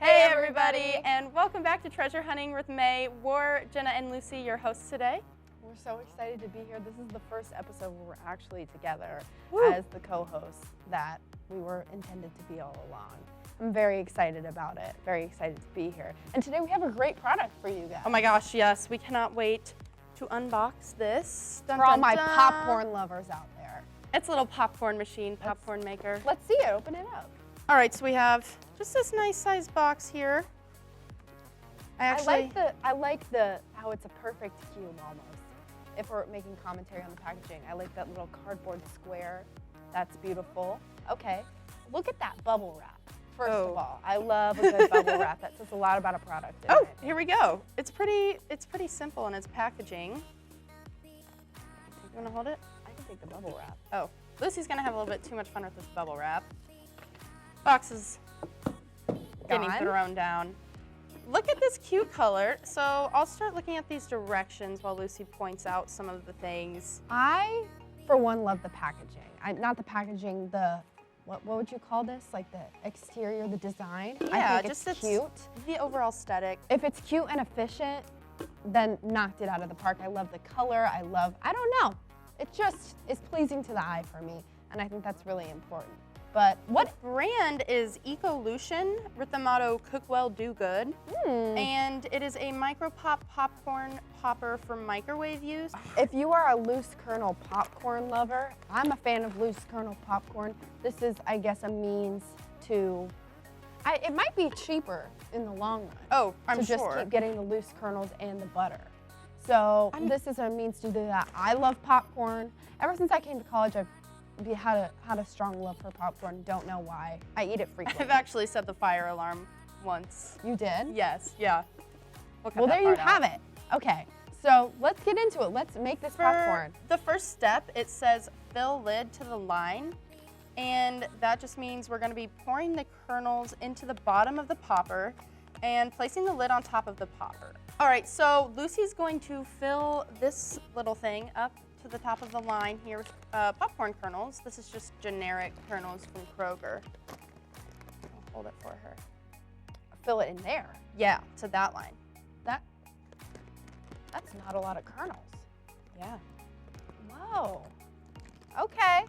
Hey everybody, and welcome back to Treasure Hunting with May. We're Jenna and Lucy, your hosts today. We're so excited to be here. This is the first episode where we're actually together Woo. as the co-hosts that we were intended to be all along. I'm very excited about it, very excited to be here. And today we have a great product for you guys. Oh my gosh, yes, we cannot wait to unbox this. Dun, For all dun, my dun. popcorn lovers out there. It's a little popcorn machine, popcorn maker. Let's see it, open it up. All right, so we have just this nice sized box here. I like the how it's a perfect cube almost. If we're making commentary on the packaging, I like that little cardboard square. That's beautiful. Okay, look at that bubble wrap. First of all, I love a good bubble wrap. That says a lot about a product. Oh, here we go. It's pretty simple in its packaging. You wanna hold it? I can take the bubble wrap. Oh, Lucy's gonna have a little bit too much fun with this bubble wrap. Box is getting thrown down. Look at this cute color. So I'll start looking at these directions while Lucy points out some of the things. I, for one, love the packaging. Not the packaging, what would you call this? Like the exterior, the design? Yeah, I think just it's cute. The overall aesthetic. If it's cute and efficient, then knocked it out of the park. I love the color. I don't know. It just is pleasing to the eye for me. And I think that's really important. But what brand is Ecolution with the motto "Cook well, do good," and it is a micro pop popcorn popper for microwave use. If you are a loose kernel popcorn lover, I'm a fan of loose kernel popcorn. This is, I guess, a means to. It might be cheaper in the long run. Oh, I'm sure. To just keep getting the loose kernels and the butter. So this is a means to do that. I love popcorn. Ever since I came to college, I've had a strong love for popcorn. Don't know why. I eat it frequently. I've actually set the fire alarm once. You did? Yes, yeah. Well, there you have it. Okay, so let's get into it. Let's make this popcorn. The first step, it says fill lid to the line, and that just means we're gonna be pouring the kernels into the bottom of the popper and placing the lid on top of the popper. All right, so Lucy's going to fill this little thing up to the top of the line here with popcorn kernels. This is just generic kernels from Kroger. I'll hold it for her. Fill it in there? Yeah, to that line. That's not a lot of kernels. Yeah. Whoa. Okay.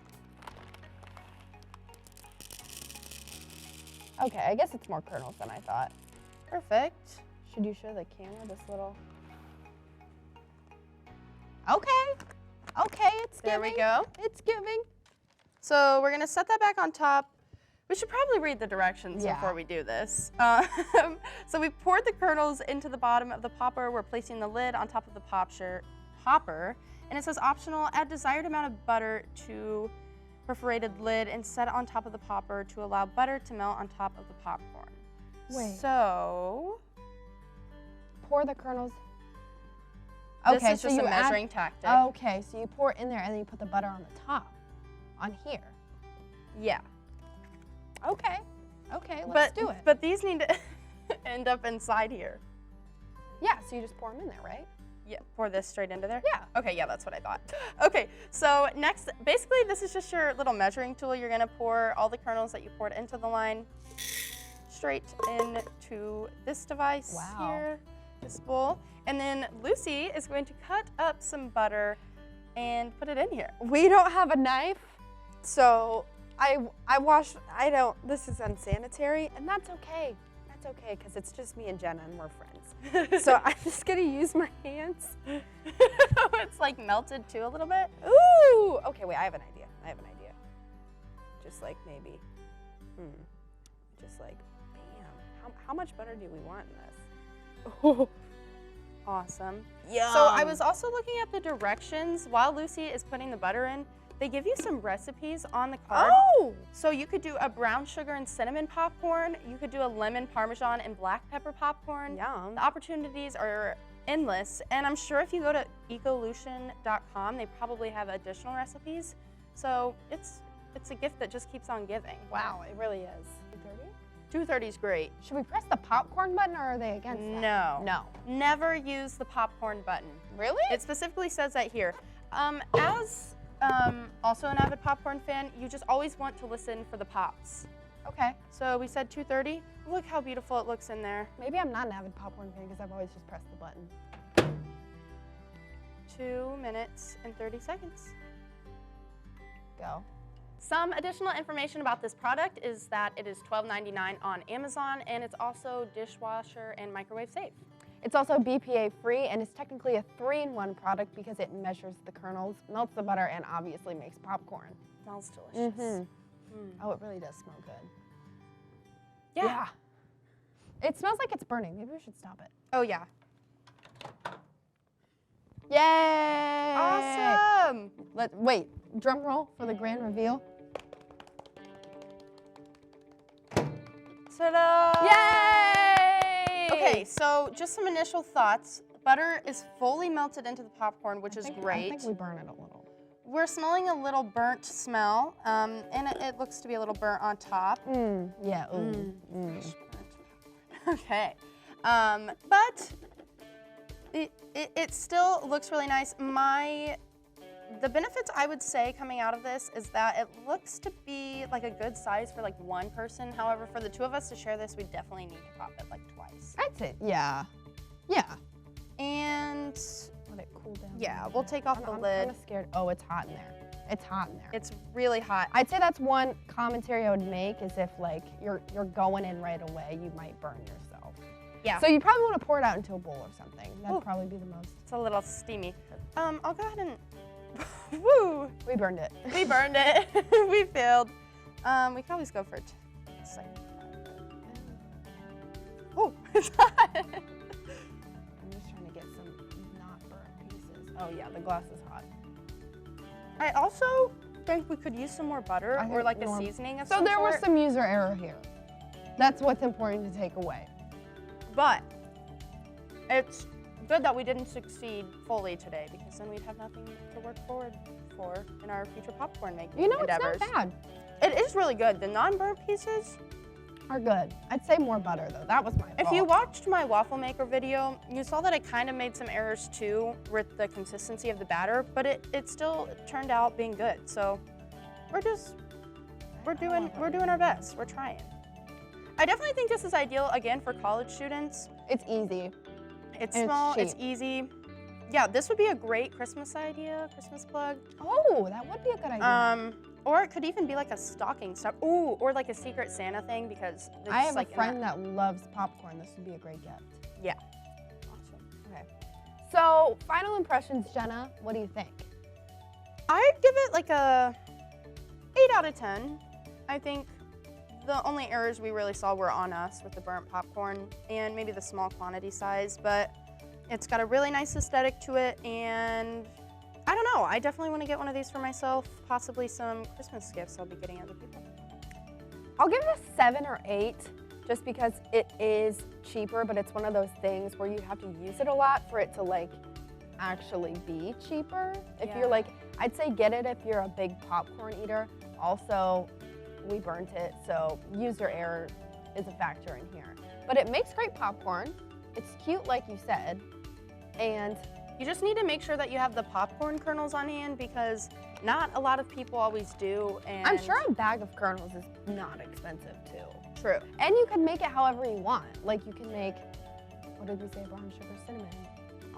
Okay, I guess it's more kernels than I thought. Perfect. Should you show the camera this little? Okay. Okay, it's giving. There we go. It's giving. So we're gonna set that back on top. We should probably read the directions before we do this. So we poured the kernels into the bottom of the popper. We're placing the lid on top of the popper. And it says optional, add desired amount of butter to perforated lid and set it on top of the popper to allow butter to melt on top of the popcorn. Wait. So. Pour the kernels. This is just a measuring tactic. Okay, so you pour it in there and then you put the butter on the top, on here. Yeah. Okay, let's do it. But these need to end up inside here. Yeah, so you just pour them in there, right? Yeah, pour this straight into there? Yeah. Okay, yeah, that's what I thought. Okay, so next, basically this is just your little measuring tool. You're gonna pour all the kernels that you poured into the line straight into this device here, this bowl. And then Lucy is going to cut up some butter and put it in here. We don't have a knife, so this is unsanitary, and that's okay. That's okay, because it's just me and Jenna, and we're friends. So I'm just gonna use my hands. It's like melted too a little bit. Ooh, okay, wait, I have an idea. Just like maybe, just like, bam. How much butter do we want in this? Awesome. Yum. So I was also looking at the directions while Lucy is putting the butter in. They give you some recipes on the card. Oh! So you could do a brown sugar and cinnamon popcorn. You could do a lemon parmesan and black pepper popcorn. Yum. The opportunities are endless. And I'm sure if you go to ecolution.com, they probably have additional recipes. So it's a gift that just keeps on giving. Wow, it really is. 230 is great. Should we press the popcorn button, or are they against that? No. Never use the popcorn button. Really? It specifically says that here. As also an avid popcorn fan, you just always want to listen for the pops. Okay. So we said 230. Look how beautiful it looks in there. Maybe I'm not an avid popcorn fan because I've always just pressed the button. 2 minutes and 30 seconds. Go. Some additional information about this product is that it is $12.99 on Amazon, and it's also dishwasher and microwave safe. It's also BPA free, and it's technically a 3-in-1 product because it measures the kernels, melts the butter, and obviously makes popcorn. Smells delicious. Oh, it really does smell good. Yeah. It smells like it's burning. Maybe we should stop it. Oh, yeah. Yay! Awesome! Wait, drum roll for the grand reveal. Ta-da! Yay! Okay, so just some initial thoughts. Butter is fully melted into the popcorn, which is great. I think we burn it a little. We're smelling a little burnt smell, and it looks to be a little burnt on top. Yeah. Okay, but it still looks really nice. The benefits I would say coming out of this is that it looks to be like a good size for like one person. However, for the two of us to share this, we definitely need to pop it like twice. I'd say, yeah. Yeah. And let it cool down. Yeah, we'll take off the lid. I'm kind of scared. Oh, it's hot in there. It's hot in there. It's really hot. I'd say that's one commentary I would make is if like you're going in right away, you might burn yourself. Yeah. So you probably want to pour it out into a bowl or something. That'd probably be the most. It's a little steamy. I'll go ahead and, woo! We burned it. We burned it. We failed. We can always go for it. Oh, it's hot. I'm just trying to get some not burnt pieces. Oh yeah, the glass is hot. I also think we could use some more butter or like a seasoning of some So there sort. was some user error here. That's what's important to take away. But it's good that we didn't succeed fully today because then we'd have nothing to work forward for in our future popcorn making endeavors. It's not bad. It is really good. The non-burnt pieces are good. I'd say more butter though. That was my fault. If you watched my waffle maker video, you saw that I kind of made some errors too with the consistency of the batter, but it still turned out being good. So we're doing our best. We're trying. I definitely think this is ideal again for college students. It's easy. It's small, it's easy. Yeah, this would be a great Christmas idea, Christmas plug. Oh, that would be a good idea. Or it could even be like a stocking stuff. Ooh, or like a secret Santa thing because I have a friend that loves popcorn. This would be a great gift. Yeah. Awesome. Okay. So, final impressions, Jenna. What do you think? I'd give it like a 8 out of 10. I think the only errors we really saw were on us with the burnt popcorn and maybe the small quantity size, but it's got a really nice aesthetic to it, and I don't know, I definitely want to get one of these for myself, possibly some Christmas gifts I'll be getting other people. I'll give it a 7 or 8 just because it is cheaper, but it's one of those things where you have to use it a lot for it to like actually be cheaper. If you're like, I'd say get it if you're a big popcorn eater. Also, we burnt it, so user error is a factor in here. But it makes great popcorn. It's cute like you said, and you just need to make sure that you have the popcorn kernels on hand because not a lot of people always do. And I'm sure a bag of kernels is not expensive too. True. And you can make it however you want. Like you can make, what did we say, brown sugar, cinnamon?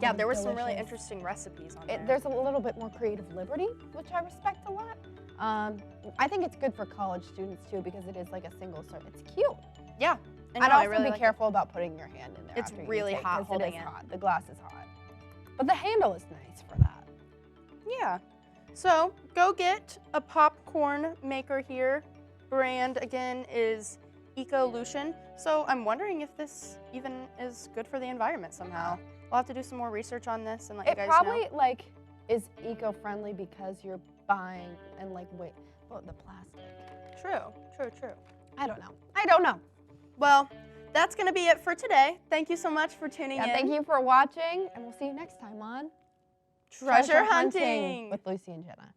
Yeah, there were some really interesting recipes on there. There's a little bit more creative liberty, which I respect a lot. I think it's good for college students too because it is like a single serve. It's cute. Yeah. And also really be careful about putting your hand in there. It's really hot holding it. Hot. The glass is hot. But the handle is nice for that. Yeah. So go get a popcorn maker here. Brand again is Ecolution. So I'm wondering if this even is good for the environment somehow. We'll have to do some more research on this and let you guys know. It probably like is eco-friendly because you're buying and like the plastic. True. I don't know. Well, that's going to be it for today. Thank you so much for tuning in. Thank you for watching, and we'll see you next time on Treasure Hunting with Lucy and Jenna.